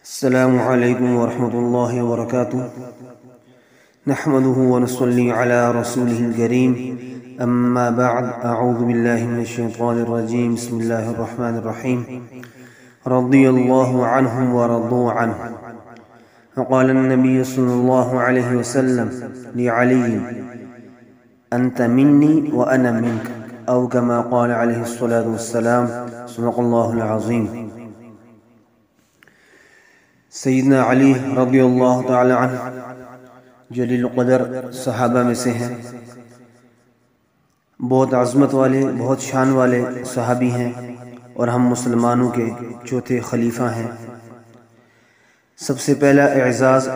السلام عليكم ورحمة الله وبركاته. نحمده ونصلي على رسوله الكريم. أما بعد، أعوذ بالله من الشيطان الرجيم. بسم الله الرحمن الرحيم. رضي الله عنهم ورضوا عنه. وقال النبي صلى الله عليه وسلم لعلي: أنت مني وأنا منك، أو كما قال عليه الصلاة والسلام. صدق الله العظيم. سیدنا علی رضی اللہ تعالی عنہ جلیل القدر صحابہ میں سے ہیں، بہت عظمت والے، بہت شان والے صحابی ہیں، اور ہم مسلمانوں کے چوتھے خلیفہ ہیں۔ سب سے پہلا اعزاز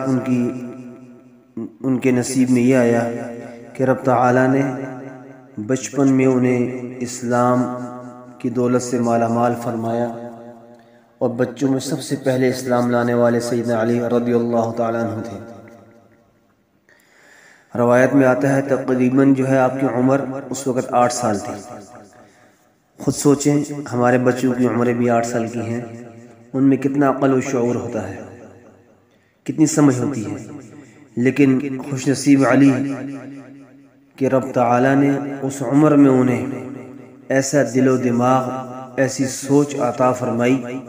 ان کے نصیب میں یہ آیا کہ رب تعالیٰ نے بچپن میں انہیں اسلام کی دولت سے مالا مال فرمایا، اور بچوں میں سب سے پہلے اسلام لانے والے سیدنا علی رضی اللہ تعالیٰ عنہ تھے۔ روایت میں آتا ہے تقریباً آپ کی عمر اس وقت 8 سال تھی۔ خود سوچیں، ہمارے بچوں کی عمریں بھی 8 سال کی ہیں، ان میں کتنا عقل و شعور ہوتا ہے، کتنی سمجھ ہوتی ہے۔ لیکن خوش نصیب علی کہ رب تعالیٰ نے اس عمر میں انہیں ایسا دل و دماغ، ایسی سوچ عطا فرمائی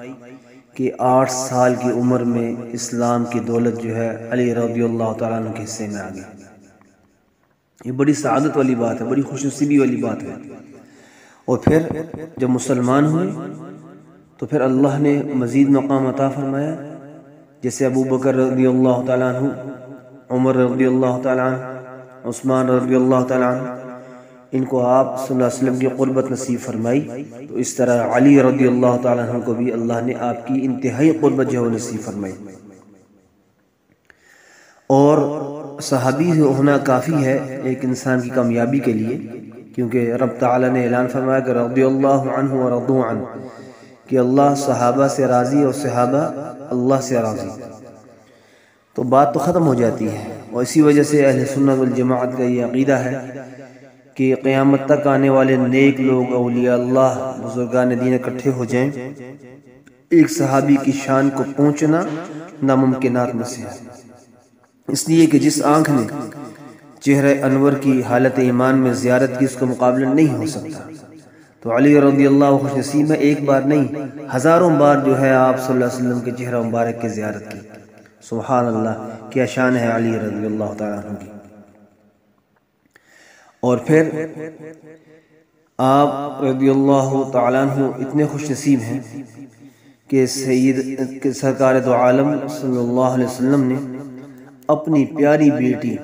کہ 8 سال کی عمر میں اسلام کی دولت علی رضی اللہ تعالیٰ عنہ کے حصے میں آ گئی۔ یہ بڑی سعادت والی بات ہے، بڑی خوش نصیبی والی بات ہے۔ اور پھر جب مسلمان ہوئے تو پھر اللہ نے مزید مقام عطا فرمایا، جیسے ابو بکر رضی اللہ تعالیٰ عنہ، عمر رضی اللہ تعالیٰ عنہ، عثمان رضی اللہ تعالیٰ عنہ، ان کو آپ صلی اللہ علیہ وسلم کی قربت نصیب فرمائی، تو اس طرح علی رضی اللہ تعالیٰ عنہ کو بھی اللہ نے آپ کی انتہائی قربت نصیب فرمائی۔ اور صحابی ہونا کافی ہے ایک انسان کی کامیابی کے لیے، کیونکہ رب تعالیٰ نے اعلان فرمایا کہ رضی اللہ عنہ ورضوا عنہ، کہ اللہ صحابہ سے راضی اور صحابہ اللہ سے راضی۔ تو بات تو ختم ہو جاتی ہے، اور اسی وجہ سے اہل سنت والجماعت کا یہ عقیدہ ہے کہ قیامت تک آنے والے نیک لوگ، اولیاء اللہ، بزرگان دین اکٹھے ہو جائیں، ایک صحابی کی شان کو پہنچنا ناممکنات میں سے ہے۔ اس لیے کہ جس آنکھ نے چہرہ انور کی حالت ایمان میں زیارت کی، اس کا مقابلہ نہیں ہو سکتا۔ تو علی رضی اللہ خوش نصیب میں ایک بار نہیں، ہزاروں بار آپ صلی اللہ علیہ وسلم کے چہرہ مبارک کی زیارت کی۔ سبحان اللہ، کیا شان ہے علی رضی اللہ تعالیٰ عنہ کی۔ اور پھر آپ رضی اللہ تعالیٰ عنہ اتنے خوش نصیب ہیں کہ سرکار دو عالم صلی اللہ علیہ وسلم نے اپنی پیاری بیٹی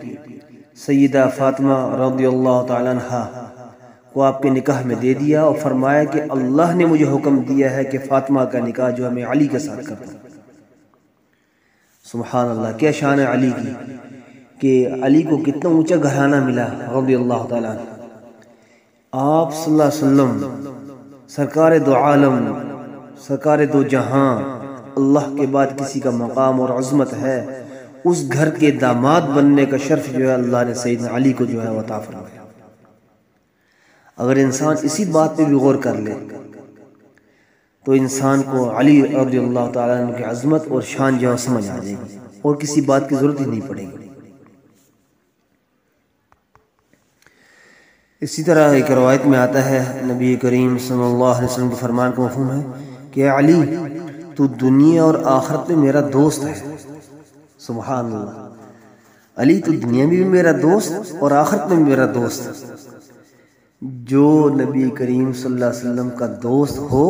سیدہ فاطمہ رضی اللہ تعالیٰ عنہ کو آپ کے نکاح میں دے دیا، اور فرمایا کہ اللہ نے مجھے حکم دیا ہے کہ فاطمہ کا نکاح میں علی کے ساتھ کرتا ہوں۔ سبحان اللہ، کیا شان ہے علی کی، کہ علی کو کتنا اونچا گھرانہ ملا رضی اللہ تعالیٰ عنہ۔ آپ صلی اللہ علیہ وسلم سرکار دو عالم، سرکار دو جہاں، اللہ کے بعد کسی کا مقام اور عظمت ہے، اس گھر کے داماد بننے کا شرف اللہ نے سیدنا علی کو عطا فرمایا۔ اگر انسان اسی بات پہ بھی غور کر لے تو انسان کو علی رضی اللہ تعالیٰ عنہ کی عظمت اور شان سمجھ آ جائے گی، اور کسی بات کی ضرورت ہی نہیں پڑے گی۔ اسی طرح ایک روایت میں آتا ہے، نبی کریم صلی اللہ علیہ وسلم کے فرمان کا مفہوم ہے کہ علی، تو دنیا اور آخرت میں میرا دوست ہے۔ سبحان اللہ، علی تو دنیا میں بھی میرا دوست اور آخرت میں بھی میرا دوست۔ جو نبی کریم صلی اللہ علیہ وسلم کا دوست ہو،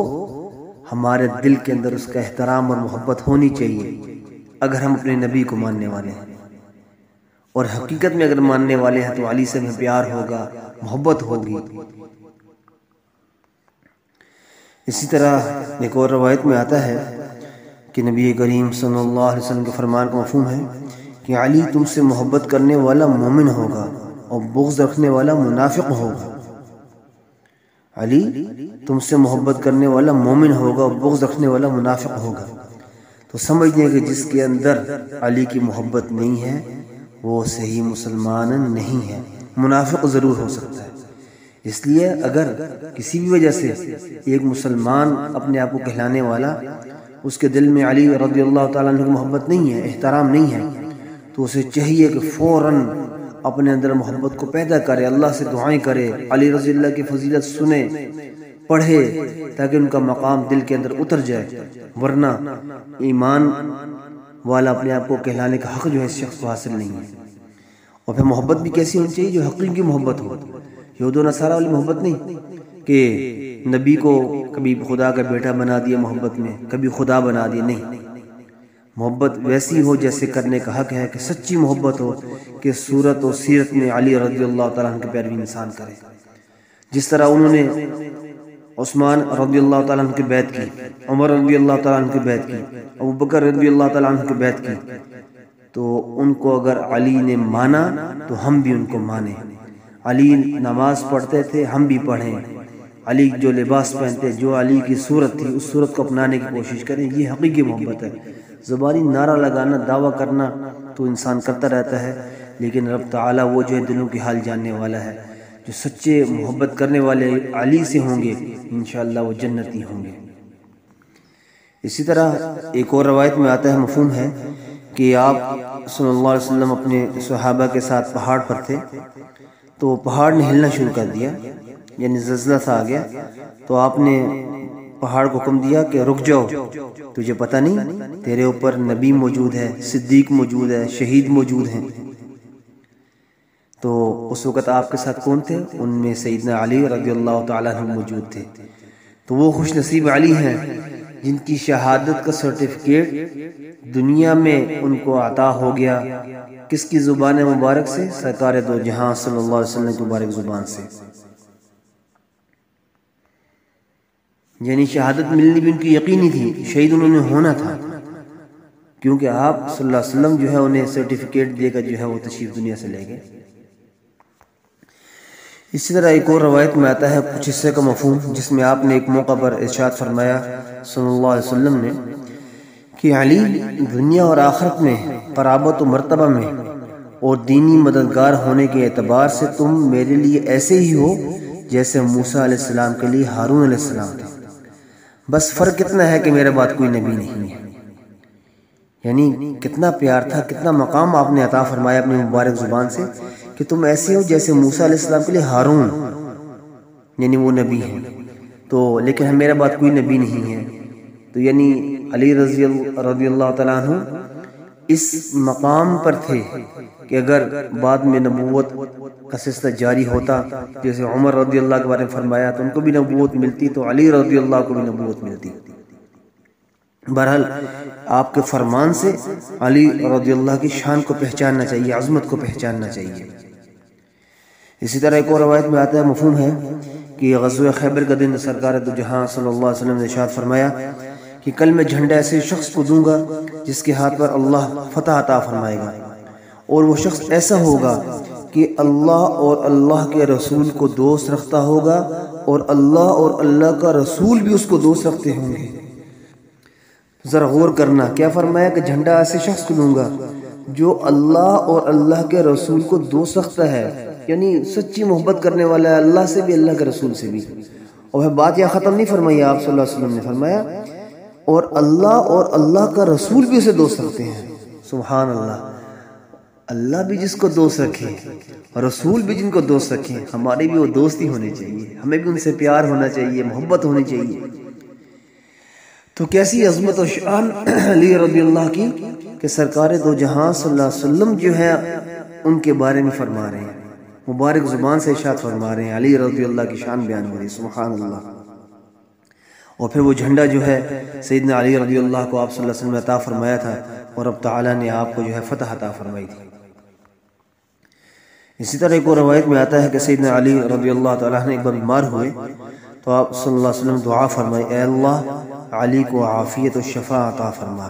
ہمارے دل کے اندر اس کا احترام اور محبت ہونی چاہیے، اگر ہم اپنے نبی کو ماننے والے ہیں۔ اور حقیقت میں اگر ماننے والے ہیں تو علی سے ہمیں پیار ہوگا، محبت ہوگی۔ اسی طرح ایک اور روایت میں آتا ہے کہ نبی کریم صلی اللہ علیہ وسلم کے فرمان کا مفہوم ہے کہ علی تم سے محبت کرنے والا مومن ہوگا اور بغض رکھنے والا منافق ہوگا۔ علی تم سے محبت کرنے والا مومن ہوگا اور بغض رکھنے والا منافق ہوگا۔ تو سمجھ لیں کہ جس کے اندر علی کی محبت نہیں ہے وہ صحیح مسلمان نہیں ہے، منافق ضرور ہو سکتا ہے۔ اس لیے اگر کسی بھی وجہ سے ایک مسلمان اپنے آپ کو کہلانے والا اس کے دل میں علی رضی اللہ تعالیٰ عنہ کی محبت نہیں ہے، احترام نہیں ہے، تو اسے چاہیے کہ فوراً اپنے اندر محبت کو پیدا کرے، اللہ سے دعائیں کرے، علی رضی اللہ کی فضیلت سنے، پڑھے، تاکہ ان کا مقام دل کے اندر اتر جائے، ورنہ ایمان والا اپنے آپ کو کہلانے کا حق جو ہے اس شخص کو حاصل نہیں ہے۔ اور پھر محبت بھی کیسی ہونی چاہیے؟ جو حقیقی محبت ہو، یہود و نصارہ والی محبت نہیں کہ نبی کو کبھی خدا کا بیٹا بنا دیا محبت میں، کبھی خدا بنا دیا، نہیں۔ محبت ویسی ہو جیسے کرنے کا حق ہے، کہ سچی محبت ہو کہ صورت و سیرت میں علی رضی اللہ تعالیٰ عنہ کی پیروی انسان کرے، جس طرح انہوں نے عثمان رضی اللہ تعالیٰ عنہ کی بیعت کی، عمر رضی اللہ تعالیٰ عنہ کی بیعت کی، ابو بکر رضی اللہ تعالیٰ عنہ کی بیعت کی، تو ان کو اگر علی نے مانا تو ہم بھی ان کو مانیں۔ علی نماز پڑھتے تھے، ہم بھی پڑھیں۔ علی جو لباس پہنتے، جو علی کی صورت تھی، اس صورت کو اپنانے کی کوشش کریں۔ یہ حقیقی محبت ہے۔ زبانی نعرہ لگانا، دعویٰ کرنا تو انسان کرتا رہتا ہے، لیکن رب تعالیٰ وہ جو ہے دلوں کی حال جاننے والا ہے۔ جو سچے محبت کرنے والے علی سے ہوں گے انشاءاللہ وہ جنتی ہوں گے۔ اسی طرح ایک اور روایت میں آتا ہے، مفہوم ہے کہ آپ صلی اللہ علیہ وسلم اپنے صحابہ کے ساتھ پہاڑ پر تھے، تو پہاڑ نے ہلنا شروع کر دیا، یعنی زلزلہ سا آ گیا، تو آپ نے پہاڑ کو حکم دیا کہ رک جاؤ، تجھے پتہ نہیں تیرے اوپر نبی موجود ہے، صدیق موجود ہے، شہید موجود ہیں۔ تو اس وقت آپ کے ساتھ کون تھے؟ ان میں سیدنا علی رضی اللہ تعالیٰ عنہ موجود تھے۔ تو وہ خوش نصیب علی ہیں جن کی شہادت کا سرٹیفکیٹ دنیا میں ان کو عطا ہو گیا، کس کی زبان مبارک سے؟ سرکار دو جہاں صلی اللہ علیہ وسلم کی مبارک زبان سے۔ یعنی شہادت ملنی بھی ان کی یقینی تھی، شہید انہوں نے ہونا تھا، کیونکہ آپ صلی اللہ علیہ وسلم جو ہے انہیں سرٹیفکیٹ دے کر جو ہے وہ تشریف دنیا سے لے گئے۔ اسی طرح ایک اور روایت میں آتا ہے کچھ حصے کا مفہوم، جس میں آپ نے ایک موقع پر ارشاد فرمایا صلی اللہ علیہ وسلم نے کہ علی دنیا اور آخرت میں قرابت و مرتبہ میں اور دینی مددگار ہونے کے اعتبار سے تم میرے لیے ایسے ہی ہو جیسے موسیٰ علیہ السلام کے لیے ہارون علیہ السلام تھا، بس فرق اتنا ہے کہ میرے بعد کوئی نبی نہیں ہے۔ یعنی کتنا پیار تھا، کتنا مقام آپ نے عطا فرمایا اپنی مبارک زبان سے کہ تم ایسے ہو جیسے موسیٰ علیہ السلام کے لیے ہارون، یعنی وہ نبی ہیں، تو لیکن میرے بعد کوئی نبی نہیں ہے۔ تو یعنی علی رضی اللہ تعالیٰ عنہ اس مقام پر تھے کہ اگر بعد میں نبوت کا سلسلہ جاری ہوتا، جیسے عمر رضی اللہ کے بارے میں فرمایا تو ان کو بھی نبوت ملتی، تو علی رضی اللہ کو بھی نبوت ملتی۔ بہرحال آپ کے فرمان سے علی رضی اللہ کی شان کو پہچاننا چاہیے، عظمت کو پہچاننا چاہیے۔ اسی طرح ایک اور روایت میں آتا ہے، مفہوم ہے کہ غزوہ خیبر کا دن سرکار دو جہاں صلی اللہ علیہ وسلم نے ارشاد فرمایا کہ کل میں جھنڈا ایسے شخص کو دوں گا جس کے ہاتھ پر اللہ فتح عطا فرمائے گا، اور وہ شخص ایسا ہوگا کہ اللہ اور اللہ کے رسول کو دوست رکھتا ہوگا، اور اللہ اور اللہ کا رسول بھی اس کو دوست رکھتے ہوں گے۔ ذرا غور کرنا، کیا فرمایا کہ جھنڈا ایسے شخص کو دوں گا جو اللہ اور اللہ کے رسول کو دوست رکھتا ہے، یعنی سچی محبت کرنے والا ہے اللہ سے بھی، اللہ کے رسول سے بھی۔ اور بات یہ ختم نہیں فرمائی آپ صلی اللہ علیہ وسلم نے، فرمایا اور اللہ کا رسول بھی اسے دوست رکھتے ہیں۔ سبحان اللہ، اللہ بھی جس کو دوست رکھے، رسول بھی جن کو دوست رکھے، ہمارے بھی وہ دوستی ہونے چاہیے، ہمیں بھی ان سے پیار ہونا چاہیے، محبت ہونی چاہیے۔ تو کیسی عظمت و شان علی رضی اللہ کی کہ سرکار دو جہاں صلی اللہ علیہ وسلم جو ہے ان کے بارے میں فرما رہے ہیں، مبارک زبان سے ارشاد فرما رہے ہیں، علی رضی اللہ کی شان بیان ہو رہی ہے۔ سبحان اللہ۔ اور پھر وہ جھنڈا جو ہے سیدنا علی رضی اللہ کو آپ صلی اللہ علیہ وسلم نے عطا فرمایا تھا، اور رب تعالیٰ نے آپ کو جو ہے فتح عطا فرمائی تھی۔ اسی طرح ایک اور روایت میں آتا ہے کہ سیدنا علی رضی اللہ تعالیٰ نے ایک بار بیمار ہوئے تو آپ صلی اللہ علیہ وسلم دعا فرمائی، اے اللہ علی کو عافیت و شفا عطا فرما۔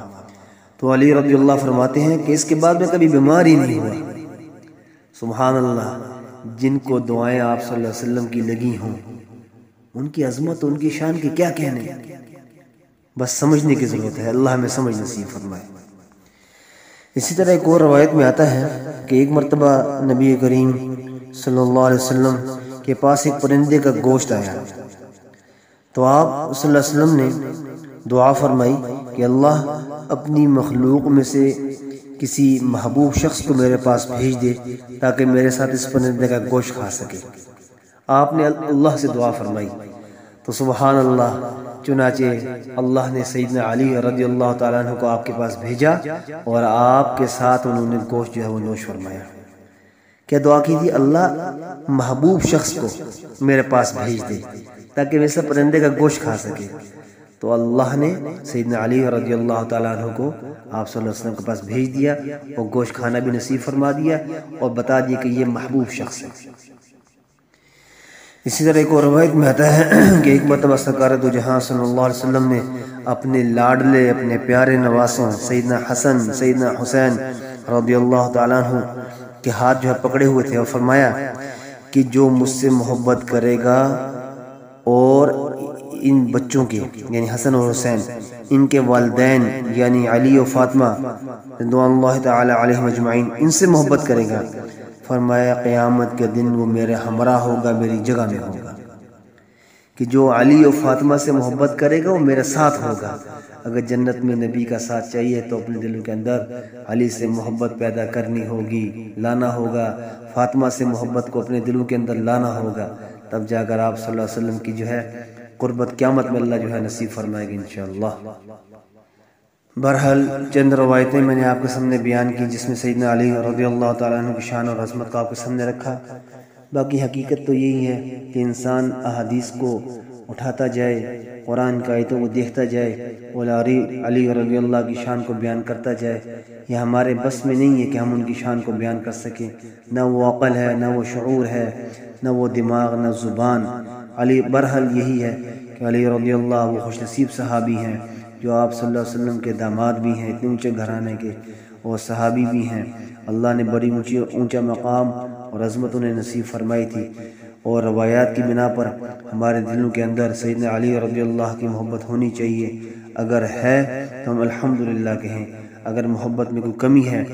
تو علی رضی اللہ فرماتے ہیں کہ اس کے بعد میں کبھی بیمار ہی نہیں ہوا۔ سبحان اللہ، جن کو دعائیں آپ صلی اللہ علیہ وسلم کی لگی ہوں، ان کی عظمت، ان کی شان کی کیا کہنے، بس سمجھنے کی ضرورت ہے، اللہ ہمیں سمجھ نصیب فرمائے۔ اسی طرح ایک اور روایت میں آتا ہے کہ ایک مرتبہ نبی کریم صلی اللہ علیہ وسلم کے پاس ایک پرندے کا گوشت آیا، تو آپ صلی اللہ علیہ وسلم نے دعا فرمائی کہ اللہ اپنی مخلوق میں سے کسی محبوب شخص کو میرے پاس بھیج دے تاکہ میرے ساتھ اس پرندے کا گوشت کھا سکے۔ آپ نے اللہ سے دعا فرمائی تو سبحان اللہ، چنانچہ اللہ نے سیدنا علی رضی اللہ تعالیٰ عنہ کو آپ کے پاس بھیجا اور آپ کے ساتھ انہوں نے گوشت جو ہے وہ نوش فرمایا۔ کیا دعا کی تھی؟ اللہ محبوب شخص کو میرے پاس بھیج دے تاکہ میں سے پرندے کا گوشت کھا سکے۔ تو اللہ نے سیدنا علی رضی اللہ تعالیٰ عنہ کو آپ صلی اللہ علیہ وسلم کے پاس بھیج دیا اور گوشت کھانا بھی نصیب فرما دیا اور بتا دیا کہ یہ محبوب شخص ہے۔ اسی طرح ایک اور روایت میں آتا ہے کہ ایک مرتبہ سرکار دو جہاں صلی اللہ علیہ وسلم نے اپنے لاڈلے، اپنے پیارے نواسوں سیدنا حسن، سیدنا حسین رضی اللہ تعالیٰ عنہ کے ہاتھ جو ہے پکڑے ہوئے تھے اور فرمایا کہ جو مجھ سے محبت کرے گا اور ان بچوں کے یعنی حسن اور حسین، ان کے والدین یعنی علی و فاطمہ رضوان اللہ تعالی علیہم اجمعین، ان سے محبت کرے گا، فرمایا قیامت کے دن وہ میرے ہمراہ ہوگا، میری جگہ میں ہوگا۔ کہ جو علی و فاطمہ سے محبت کرے گا وہ میرے ساتھ ہوگا۔ اگر جنت میں نبی کا ساتھ چاہیے تو اپنے دلوں کے اندر علی سے محبت پیدا کرنی ہوگی، لانا ہوگا، فاطمہ سے محبت کو اپنے دلوں کے اندر لانا ہوگا، تب جا کر آپ صلی اللہ علیہ وسلم کی جو ہے قربت قیامت میں اللہ جو ہے نصیب فرمائے گی انشاءاللہ۔ بہرحال چند روایتیں میں نے آپ کے سامنے بیان کی جس میں سیدنا علی رضی اللہ تعالیٰ عنہ کی شان اور عظمت کو آپ کے سامنے رکھا۔ باقی حقیقت تو یہی ہے کہ انسان احادیث کو اٹھاتا جائے، قرآن کی آیتوں کو دیکھتا جائے اور علی رضی اللہ کی شان کو بیان کرتا جائے۔ یہ ہمارے بس میں نہیں ہے کہ ہم ان کی شان کو بیان کر سکیں، نہ وہ عقل ہے، نہ وہ شعور ہے، نہ وہ دماغ، نہ زبان۔ علی بہرحال یہی ہے کہ علی رضی اللہ وہ خوش نصیب صحابی ہیں جو آپ صلی اللہ علیہ وسلم کے داماد بھی ہیں، اتنے اونچے گھرانے کے، اور صحابی بھی ہیں۔ اللہ نے بڑی اونچا مقام اور عظمت انہیں نصیب فرمائی تھی، اور روایات کی بنا پر ہمارے دلوں کے اندر سیدنا علی رضی اللہ کی محبت ہونی چاہیے۔ اگر ہے تو ہم الحمدللہ کہیں، اگر محبت میں کوئی کمی ہے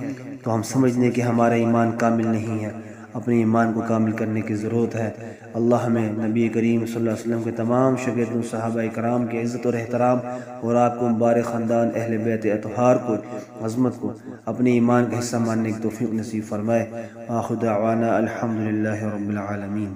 تو ہم سمجھ لیں کہ ہمارا ایمان کامل نہیں ہے، اپنے ایمان کو کامل کرنے کی ضرورت ہے۔ اللہ ہمیں نبی کریم صلی اللہ علیہ وسلم کے تمام شاگردوں صحابہ کرام کی عزت اور احترام اور آپ کو مبارک خاندان اہل بیت اطہار کو، عظمت کو اپنے ایمان کا حصہ ماننے کی توفیق نصیب فرمائے۔ آخر دعوانا الحمدللہ رب العالمین۔